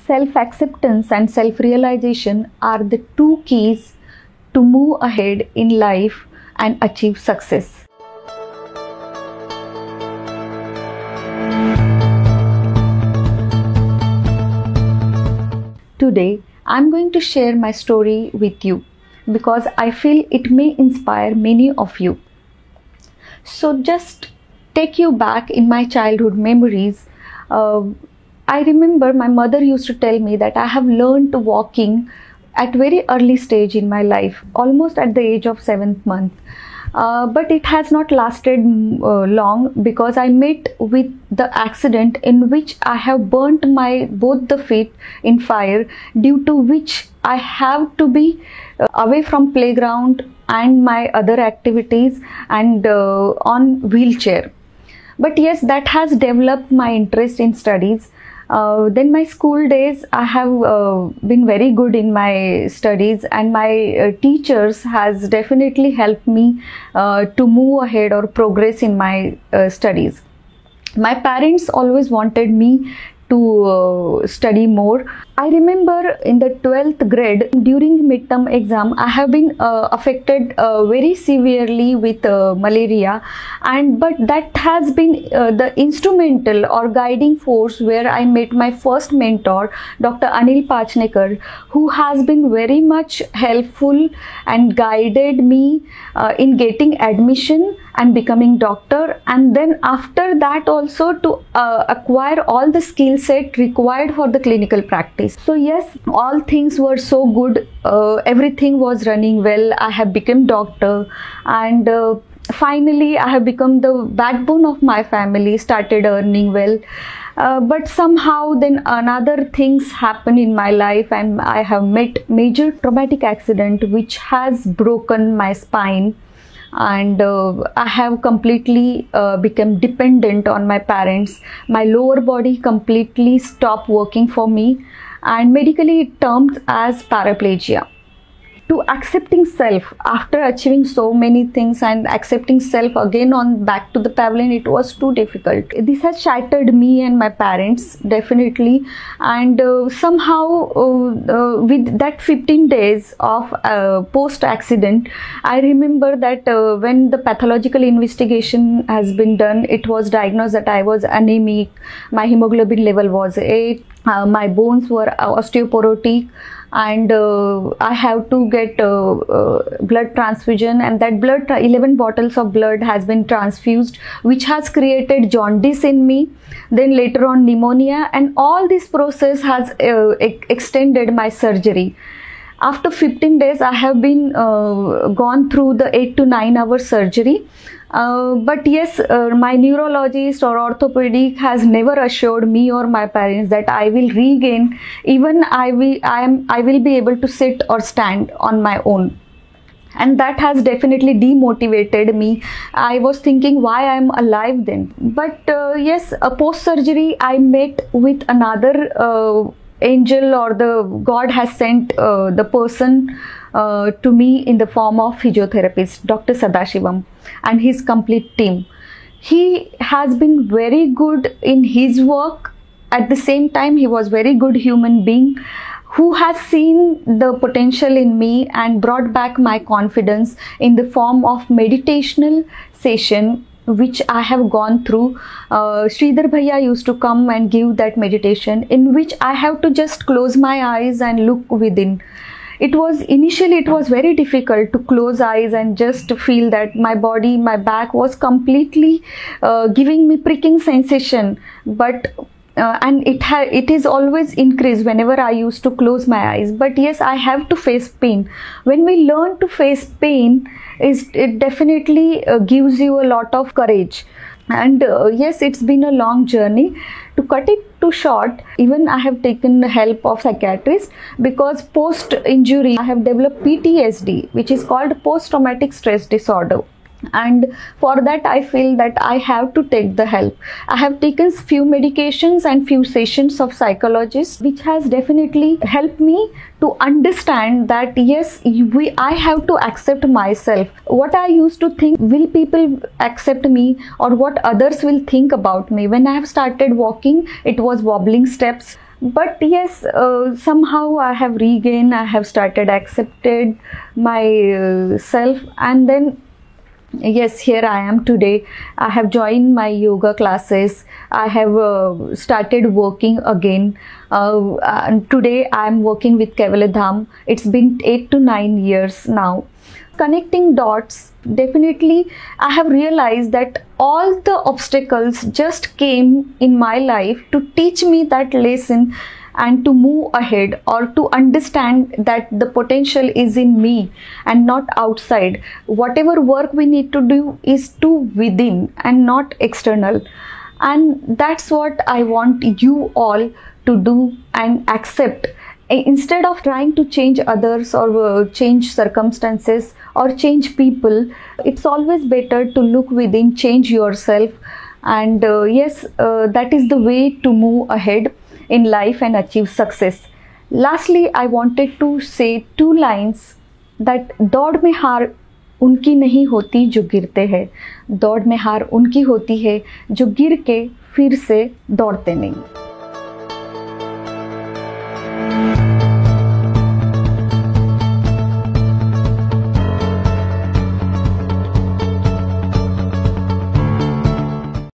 Self-acceptance and self-realization are the two keys to move ahead in life and achieve success. Today, I'm going to share my story with you because I feel it may inspire many of you. So just take you back in my childhood memories. I remember my mother used to tell me that I have learned walking at very early stage in my life, almost at the age of 7th month. But it has not lasted long because I met with the accident in which I have burnt my both the feet in fire, due to which I have to be away from playground and my other activities and on wheelchair. But yes, that has developed my interest in studies. Then my school days, I have been very good in my studies, and my teachers has definitely helped me to move ahead or progress in my studies. My parents always wanted me to study more. I remember in the 12th grade, during midterm exam, I have been affected very severely with malaria, but that has been the instrumental or guiding force where I met my first mentor, Dr. Anil Pachnekar, who has been very much helpful and guided me in getting admission and becoming doctor, and then after that also to acquire all the skill set required for the clinical practice. So yes, all things were so good, everything was running well. I have become doctor, and finally I have become the backbone of my family, started earning well. But somehow then another things happen in my life, and I have met major traumatic accident which has broken my spine, and I have completely become dependent on my parents. My lower body completely stopped working for me, and medically it termed as paraplegia. To accepting self after achieving so many things, and accepting self again on back to the pavilion, it was too difficult. This has shattered me and my parents definitely, and somehow with that 15 days of post accident, I remember that when the pathological investigation has been done, it was diagnosed that I was anemic, my hemoglobin level was 8, my bones were osteoporotic, and I have to get blood transfusion, and that 11 bottles of blood has been transfused, which has created jaundice in me, then later on pneumonia, and all this process has extended my surgery. After 15 days, I have been gone through the 8 to 9 hour surgery. But yes, my neurologist or orthopedic has never assured me or my parents that I will regain, even I will be able to sit or stand on my own. And that has definitely demotivated me. I was thinking why I am alive then. But yes, post surgery I met with another angel, or the God has sent the person to me in the form of physiotherapist, Dr. Sadashivam, and his complete team. He has been very good in his work. At the same time, he was very good human being who has seen the potential in me and brought back my confidence in the form of meditational session which I have gone through. Sridhar Bhaiya used to come and give that meditation in which I have to just close my eyes and look within. Initially it was very difficult to close eyes and just feel that my body, my back was completely giving me pricking sensation, but and it is always increased whenever I used to close my eyes. But yes, I have to face pain. When we learn to face pain, it definitely gives you a lot of courage. And yes, it's been a long journey. To cut it too short, even I have taken the help of psychiatrists, because post injury I have developed PTSD, which is called post traumatic stress disorder. And for that I feel that I have to take the help. I have taken few medications and few sessions of psychologists, which has definitely helped me to understand that yes, I have to accept myself. What I used to think, will people accept me, or what others will think about me? When I have started walking, it was wobbling steps. But yes, somehow I have regained, I have started accepted my self, and then yes, here I am today. I have joined my yoga classes. I have started working again. And today I am working with Kaivalyadham. It's been 8 to 9 years now. Connecting dots, definitely I have realized that all the obstacles just came in my life to teach me that lesson and to move ahead, or to understand that the potential is in me and not outside. Whatever work we need to do is to within and not external. And that's what I want you all to do and accept. Instead of trying to change others, or change circumstances, or change people, it's always better to look within, change yourself. And yes, that is the way to move ahead in life and achieve success. Lastly, I wanted to say 2 lines, that दौड़ में हार उनकी नहीं होती जो गिरते हैं, दौड़ में हार उनकी होती है जो गिर के फिर से दौड़ते नहीं.